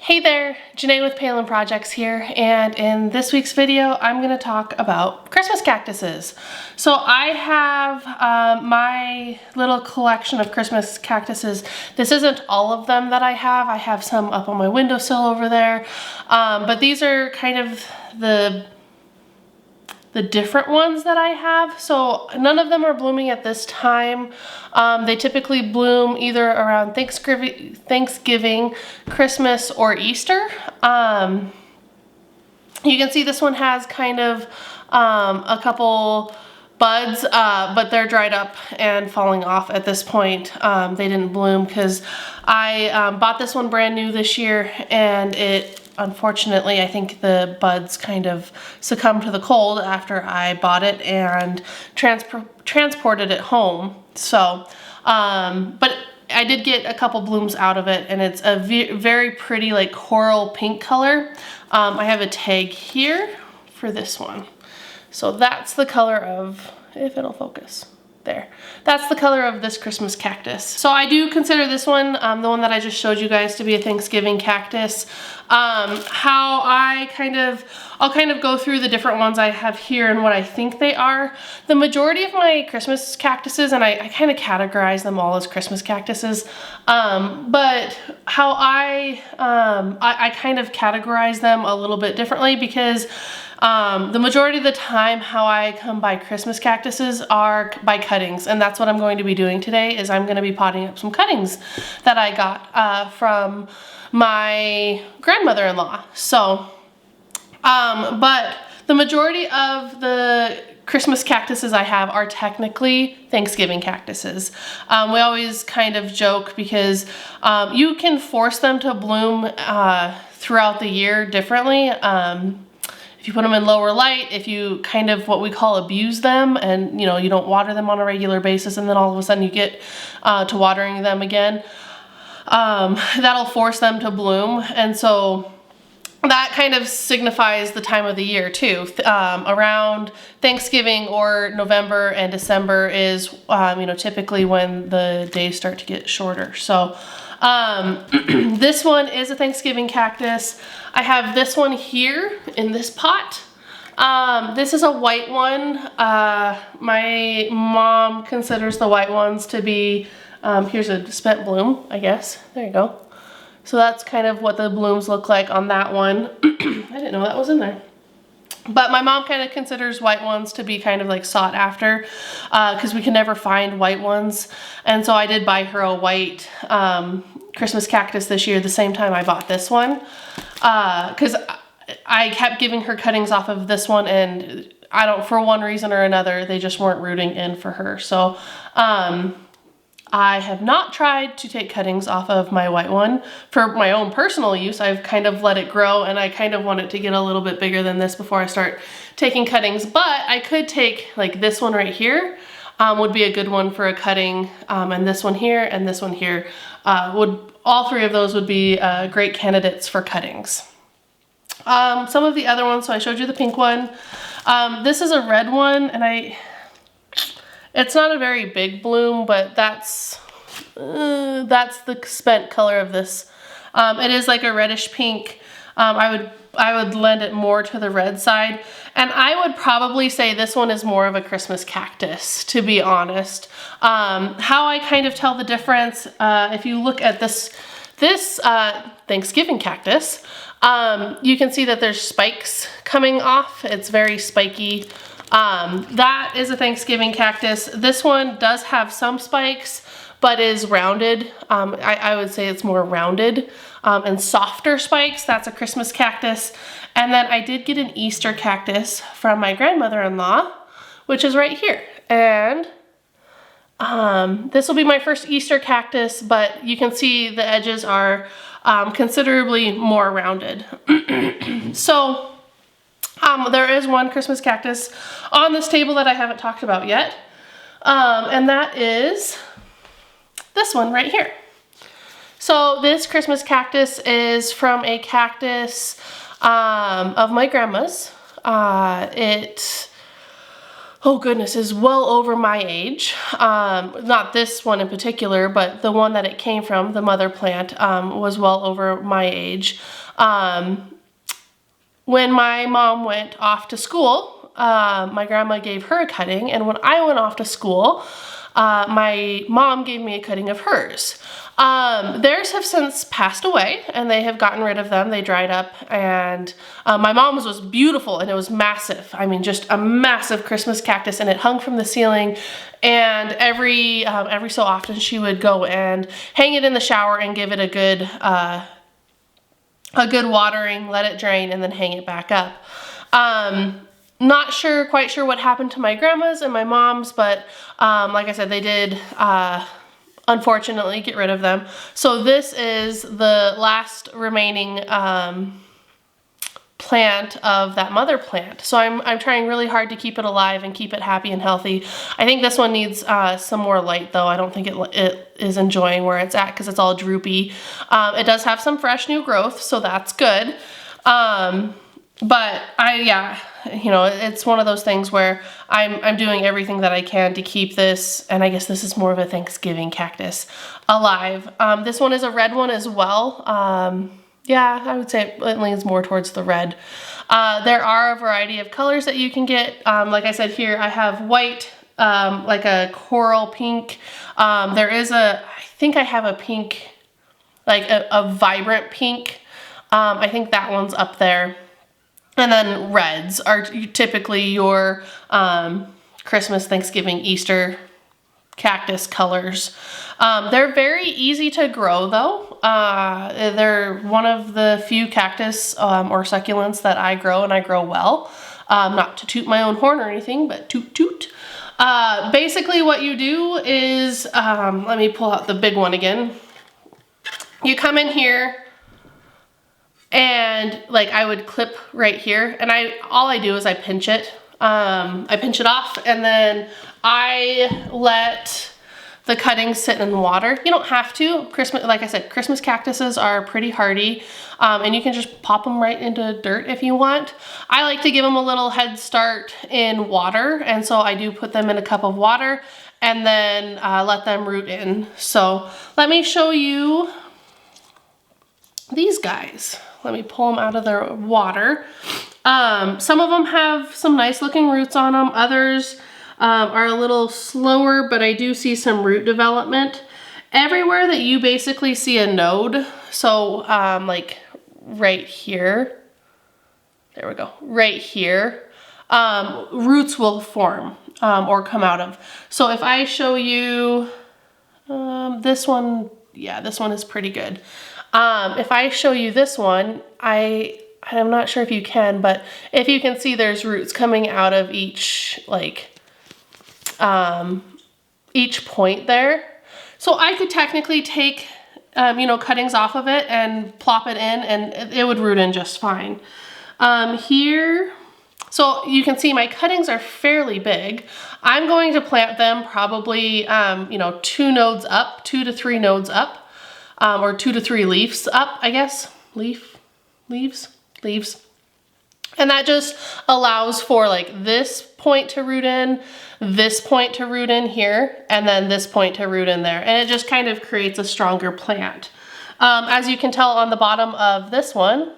Hey there, Janae with Palin Projects here, and in this week's video I'm going to talk about Christmas cactuses. So I have my little collection of Christmas cactuses. This isn't all of them that I have some up on my windowsill over there, but these are kind of the different ones that I have. So none of them are blooming at this time. They typically bloom either around Thanksgiving, Christmas, or Easter. You can see this one has kind of a couple buds, but they're dried up and falling off at this point. They didn't bloom because I bought this one brand new this year, and unfortunately, I think the buds kind of succumbed to the cold after I bought it and transported it home. So, but I did get a couple blooms out of it, and it's a very pretty like coral pink color. I have a tag here for this one. So that's the color of, if it'll focus. There. That's the color of this Christmas cactus. So I do consider this one, the one that I just showed you guys, to be a Thanksgiving cactus. I'll kind of go through the different ones I have here and what I think they are. The majority of my Christmas cactuses, and I kind of categorize them all as Christmas cactuses, but how I kind of categorize them a little bit differently, because the majority of the time how I come by Christmas cactuses are by cuttings, and that's what I'm going to be doing today. Is I'm going to be potting up some cuttings that I got from my grandmother-in-law. So, but the majority of the Christmas cactuses I have are technically Thanksgiving cactuses. We always kind of joke because you can force them to bloom throughout the year differently. If you put them in lower light, if you kind of what we call abuse them, and you don't water them on a regular basis, and then all of a sudden you get to watering them again, that'll force them to bloom. And so that kind of signifies the time of the year too. Around Thanksgiving or November and December is typically when the days start to get shorter. So this one is a Thanksgiving cactus. I have this one here in this pot. This is a white one. My mom considers the white ones to be, here's a spent bloom, I guess. There you go. So that's kind of what the blooms look like on that one. I didn't know that was in there. But my mom kind of considers white ones to be kind of like sought after, because we can never find white ones. And so I did buy her a white Christmas cactus this year, the same time I bought this one, because I kept giving her cuttings off of this one, and for one reason or another, they just weren't rooting in for her. So I have not tried to take cuttings off of my white one for my own personal use. I've kind of let it grow, and I kind of want it to get a little bit bigger than this before I start taking cuttings. But I could take like this one right here, would be a good one for a cutting, and this one here and this one here, all three of those would be great candidates for cuttings. Some of the other ones, so I showed you the pink one. This is a red one, and it's not a very big bloom, but that's the spent color of this. It is like a reddish pink. I would lend it more to the red side, and I would probably say this one is more of a Christmas cactus, to be honest. How I kind of tell the difference, if you look at this Thanksgiving cactus, you can see that there's spikes coming off. It's very spiky. That is a Thanksgiving cactus. This one does have some spikes, but is rounded. I would say it's more rounded and softer spikes. That's a Christmas cactus. And then I did get an Easter cactus from my grandmother-in-law, which is right here. And this will be my first Easter cactus, but you can see the edges are considerably more rounded. So there is one Christmas cactus on this table that I haven't talked about yet, and that is this one right here. So this Christmas cactus is from a cactus of my grandma's. It oh goodness, is well over my age. Not this one in particular, but the one that it came from, the mother plant, was well over my age. When my mom went off to school, my grandma gave her a cutting, and when I went off to school, my mom gave me a cutting of hers. Theirs have since passed away, and they have gotten rid of them. They dried up, and my mom's was beautiful, and it was massive. I mean, just a massive Christmas cactus, and it hung from the ceiling, and every so often she would go and hang it in the shower and give it a good watering, let it drain, and then hang it back up. Not quite sure what happened to my grandma's and my mom's, but like I said, they did unfortunately get rid of them. So this is the last remaining plant of that mother plant. So I'm trying really hard to keep it alive and keep it happy and healthy. I think this one needs some more light though. I don't think it is enjoying where it's at because it's all droopy. It does have some fresh new growth, so that's good. But you know, it's one of those things where I'm doing everything that I can to keep this, and I guess this is more of a Thanksgiving cactus, alive. This one is a red one as well. Yeah, I would say it leans more towards the red. There are a variety of colors that you can get. Like I said here, I have white, like a coral pink. I think I have a pink, like a vibrant pink. I think that one's up there. And then reds are typically your Christmas, Thanksgiving, Easter cactus colors. They're very easy to grow though. They're one of the few cactus or succulents that I grow, and I grow well. Not to toot my own horn or anything, but toot toot. Basically what you do is, let me pull out the big one again. You come in here, and like I would clip right here, and all I do is I pinch it. I pinch it off, and then I let the cuttings sit in water. You don't have to. Like I said, Christmas cactuses are pretty hardy, and you can just pop them right into dirt if you want. I like to give them a little head start in water, and so I do put them in a cup of water and then let them root in. So let me show you these guys. Let me pull them out of their water. Some of them have some nice looking roots on them. Others are a little slower, but I do see some root development. Everywhere that you basically see a node, so like right here, there we go, right here, roots will form or come out of. So if I show you this one, yeah, this one is pretty good. If I show you this one, I'm not sure if you can, but if you can see, there's roots coming out of each point there. So I could technically take, you know, cuttings off of it and plop it in, and it would root in just fine. Here, so you can see my cuttings are fairly big. I'm going to plant them probably, you know, 2 to 3 nodes up. Or 2 to 3 leaves up, I guess. Leaves. And that just allows for like this point to root in, this point to root in here, and then this point to root in there. And it just kind of creates a stronger plant. As you can tell on the bottom of this one,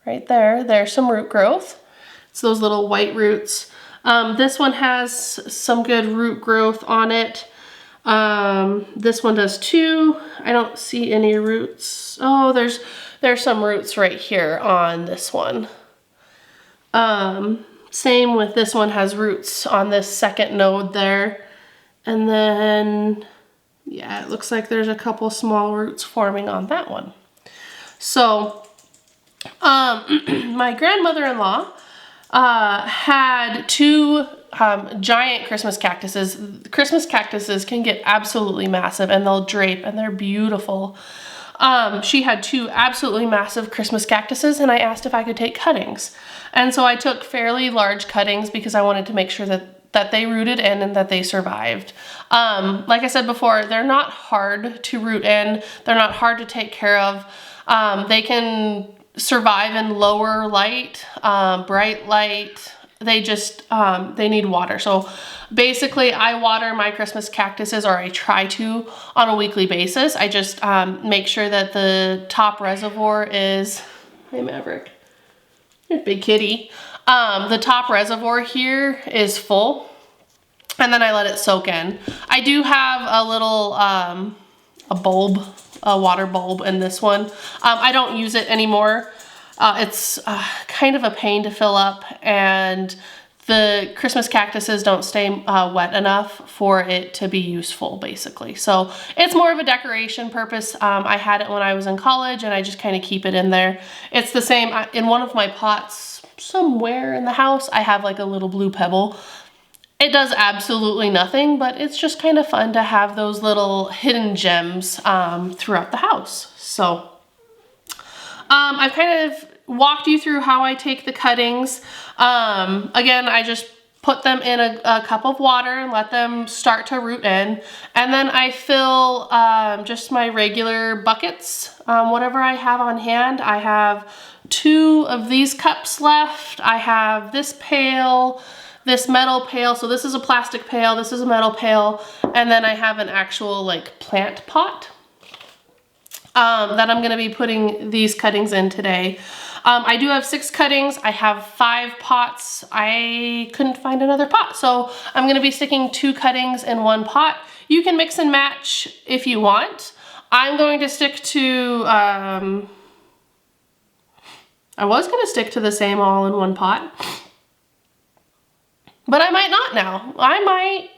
right there, there's some root growth. It's those little white roots. This one has some good root growth on it. This one does too. I don't see any roots. Oh, there's some roots right here on this one. Same with this one, has roots on this second node there. And then, yeah, it looks like there's a couple small roots forming on that one. So, my grandmother-in-law, had 2 giant Christmas cactuses. Christmas cactuses can get absolutely massive, and they'll drape, and they're beautiful. She had 2 absolutely massive Christmas cactuses, and I asked if I could take cuttings. And so I took fairly large cuttings because I wanted to make sure that they rooted in and that they survived. Like I said before, they're not hard to root in. They're not hard to take care of. They can survive in lower light, bright light. they just, they need water. So basically I water my Christmas cactuses, or I try to, on a weekly basis. I just make sure that the top reservoir is, hey Maverick, big kitty. The top reservoir here is full, and then I let it soak in. I do have a little, a water bulb in this one. I don't use it anymore. It's kind of a pain to fill up, and the Christmas cactuses don't stay wet enough for it to be useful, basically. So it's more of a decoration purpose. I had it when I was in college, and I just kind of keep it in there. It's the same in one of my pots somewhere in the house. I have like a little blue pebble. It does absolutely nothing, but it's just kind of fun to have those little hidden gems throughout the house. So I've kind of walked you through how I take the cuttings. Again, I just put them in a cup of water and let them start to root in. And then I fill just my regular buckets, whatever I have on hand. I have 2 of these cups left. I have this pail, this metal pail. So this is a plastic pail, this is a metal pail. And then I have an actual like plant pot that I'm gonna be putting these cuttings in today. I do have 6 cuttings. I have 5 pots. I couldn't find another pot, so I'm gonna be sticking 2 cuttings in 1 pot. You can mix and match if you want. I'm going to stick to, I was gonna stick to the same all in 1 pot, but I might not now. I might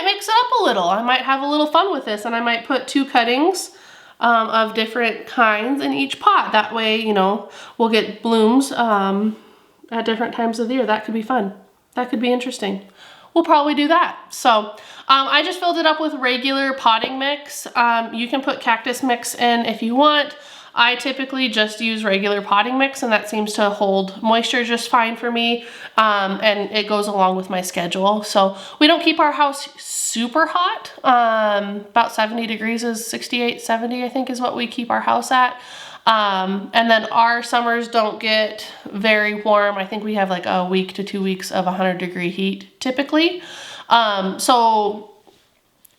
mix it up a little. I might have a little fun with this, and I might put 2 cuttings of different kinds in each pot. That way, you know, we'll get blooms at different times of the year. That could be fun. That could be interesting. We'll probably do that. So I just filled it up with regular potting mix. You can put cactus mix in if you want. I typically just use regular potting mix, and that seems to hold moisture just fine for me, and it goes along with my schedule. So we don't keep our house super hot. About 70 degrees is 68, 70, I think is what we keep our house at. And then our summers don't get very warm. I think we have like a week to 2 weeks of 100-degree heat typically. So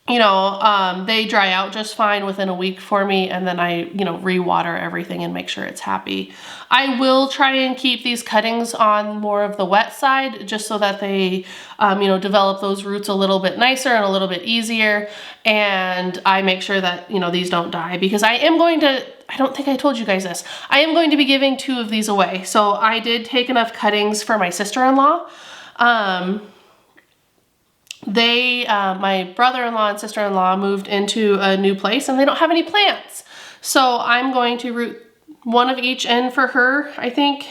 you know, they dry out just fine within a week for me, and then I, you know, re-water everything and make sure it's happy. I will try and keep these cuttings on more of the wet side just so that they, you know, develop those roots a little bit nicer and a little bit easier. And I make sure that, you know, these don't die, because I am going to, I don't think I told you guys this, I am going to be giving 2 of these away. So I did take enough cuttings for my sister-in-law. My brother-in-law and sister-in-law moved into a new place, and they don't have any plants. So I'm going to root 1 of each in for her, I think.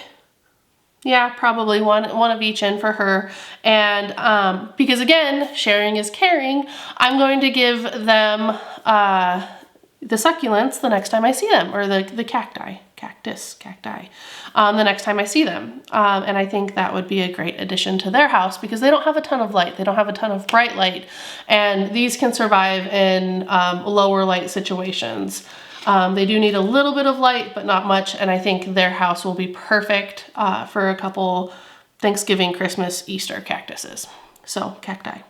Yeah, probably one of each in for her. And because again, sharing is caring, I'm going to give them the succulents the next time I see them, or the cacti, the next time I see them. And I think that would be a great addition to their house, because they don't have a ton of light. They don't have a ton of bright light, and these can survive in lower light situations. They do need a little bit of light, but not much, and I think their house will be perfect for a couple Thanksgiving, Christmas, Easter cactuses. So cacti.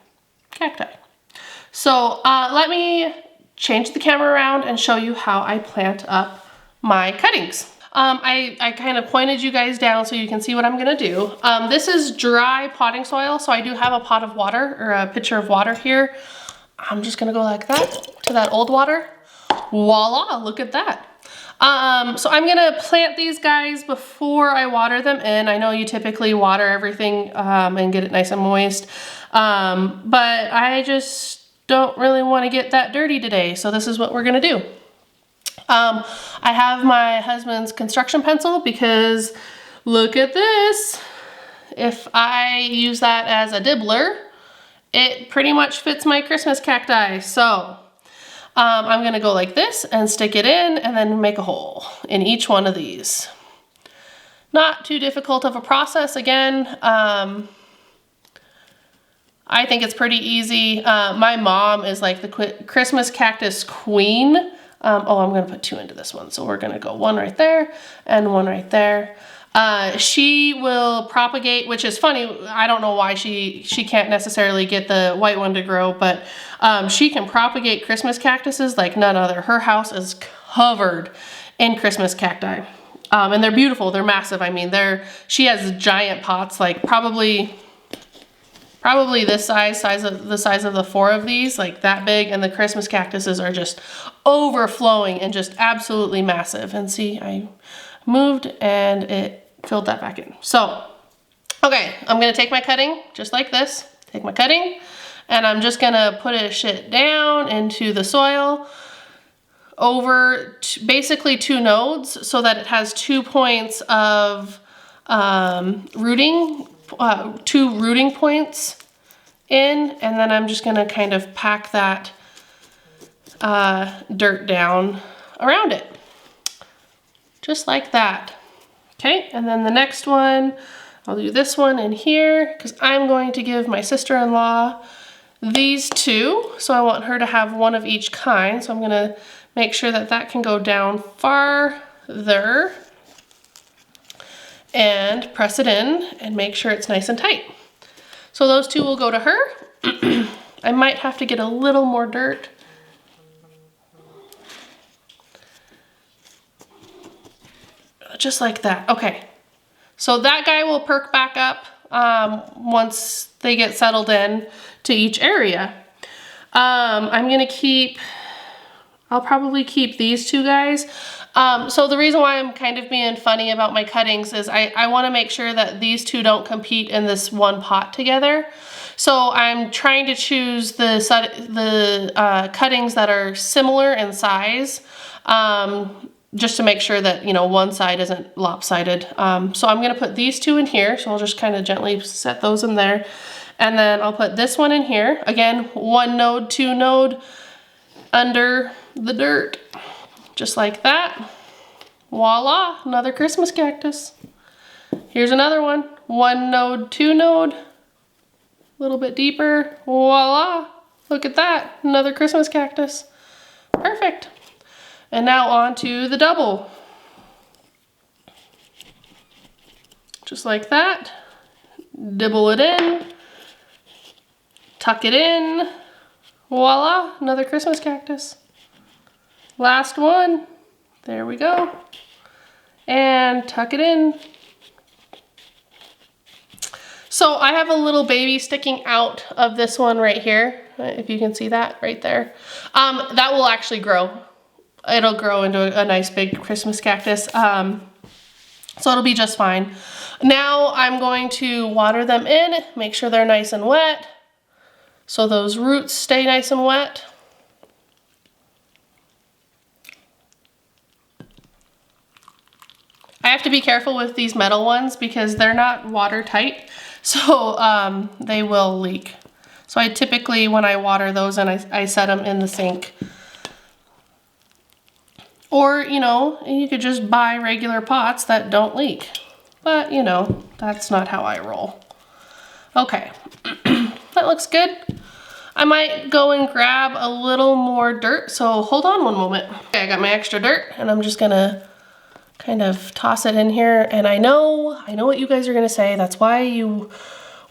So let me change the camera around and show you how I plant up my cuttings. I kind of pointed you guys down so you can see what I'm gonna do. This is dry potting soil, so I do have a pot of water, or a pitcher of water here. I'm just gonna go like that to that old water. Voila, look at that. So I'm gonna plant these guys before I water them in. I know you typically water everything and get it nice and moist, but I just don't really want to get that dirty today, so this is what we're gonna do. I have my husband's construction pencil, because look at this. If I use that as a dibbler, it pretty much fits my Christmas cacti. So I'm gonna go like this and stick it in, and then make a hole in each one of these. Not too difficult of a process. Again, I think it's pretty easy. My mom is like the Christmas cactus queen. Oh, I'm gonna put 2 into this one. So we're gonna go 1 right there and 1 right there. She will propagate, which is funny. I don't know why she can't necessarily get the white one to grow, but she can propagate Christmas cactuses like none other. Her house is covered in Christmas cacti. And they're beautiful, they're massive. I mean, she has giant pots, like probably this size of the 4 of these, like that big, and the Christmas cactuses are just overflowing and just absolutely massive. And see, I moved and it filled that back in. So, okay, I'm gonna take my cutting, just like this, take my cutting, and I'm just gonna put it down into the soil over basically 2 nodes so that it has 2 points of rooting, 2 rooting points in, and then I'm just gonna kind of pack that dirt down around it, just like that. Okay, and then the next one, I'll do this one in here because I'm going to give my sister-in-law these 2. So I want her to have 1 of each kind. So I'm gonna make sure that that can go down farther and press it in and make sure it's nice and tight. So those 2 will go to her. I might have to get a little more dirt. Just like that. Okay, so that guy will perk back up once they get settled in to each area. I'll probably keep these 2 guys. So the reason why I'm kind of being funny about my cuttings is I want to make sure that these 2 don't compete in this one pot together. So I'm trying to choose the cuttings that are similar in size, just to make sure that, you know, one side isn't lopsided. So I'm gonna put these 2 in here. So I'll just kind of gently set those in there. And then I'll put this one in here. Again, 1 node, 2 node under the dirt. Just like that. Voila, another Christmas cactus. Here's another one. 1 node, 2 node. A little bit deeper. Voila, look at that. Another Christmas cactus. Perfect. And now on to the double. Just like that. Dibble it in. Tuck it in. Voila, another Christmas cactus. Last one. There we go. And tuck it in. So I have a little baby sticking out of this one right here. If you can see that right there. That will actually grow. It'll grow into a nice big Christmas cactus. So it'll be just fine. Now I'm going to water them in, make sure they're nice and wet. So those roots stay nice and wet. I have to be careful with these metal ones because they're not watertight, so they will leak. So I typically, when I water those, and I set them in the sink. Or, you know, you could just buy regular pots that don't leak. But, you know, that's not how I roll. Okay, that looks good. I might go and grab a little more dirt, so hold on one moment. Okay, I got my extra dirt, and I'm just gonna kind of toss it in here. And I know what you guys are gonna say. That's why you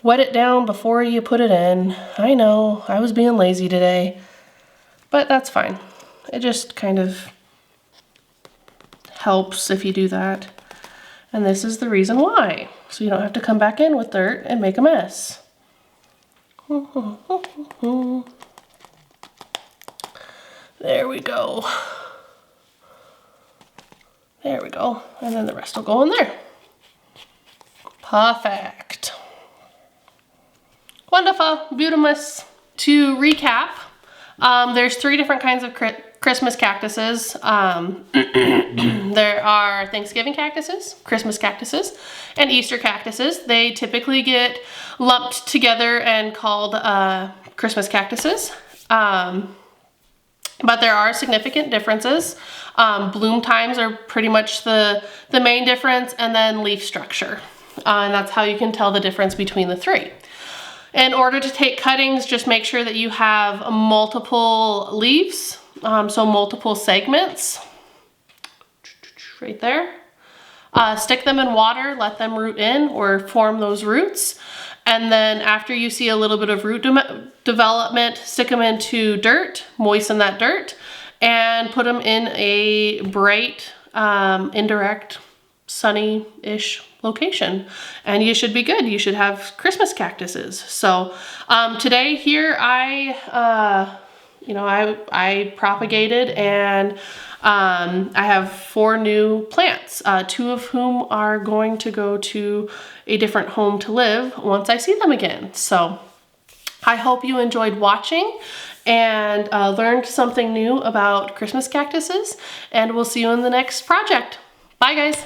wet it down before you put it in. I know, I was being lazy today, but that's fine. It just kind of helps if you do that. And this is the reason why. So you don't have to come back in with dirt and make a mess. There we go. There we go. And then the rest will go in there. Perfect. Wonderful. Beautimous. To recap, there's 3 different kinds of Christmas cactuses. There are Thanksgiving cactuses, Christmas cactuses, and Easter cactuses. They typically get lumped together and called Christmas cactuses. But there are significant differences. Bloom times are pretty much the main difference, and then leaf structure. And that's how you can tell the difference between the 3. In order to take cuttings, just make sure that you have multiple leaves, so multiple segments, right there. Stick them in water, let them root in or form those roots. And then after you see a little bit of root development, stick them into dirt, moisten that dirt, and put them in a bright, indirect, sunny-ish location. And you should be good. You should have Christmas cactuses. So today here I propagated, and I have 4 new plants, 2 of whom are going to go to a different home to live once I see them again. So I hope you enjoyed watching and learned something new about Christmas cactuses, and we'll see you in the next project. Bye guys.